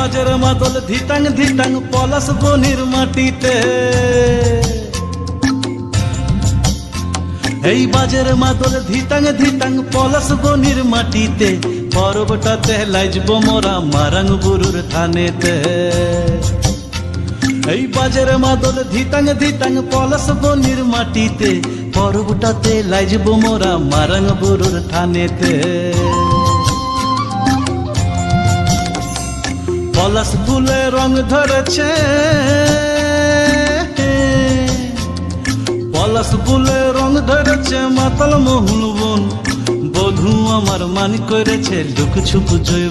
বাজের মাদল ধিতাং ধিতাং পলাশ বনির মাটিতে, এই বাজের মাদল ধিতাং ধিতাং পলাশ বনির মাটিতে, পরবটাতে লাইজব মোরা মারাং বুরুর থানেতে। এই বাজের মাদল ধিতাং ধিতাং পলাশ বনির মাটিতে, পরবটাতে লাইজব মোরা মারাং বুরুর থানেতে। পলাশ ফুলে রং ধরেছে, পলাশ ফুলে রং ধরেছে মাতাল মোহন বন, বধূ আমার মান করেছে লুক ছুপ জৈব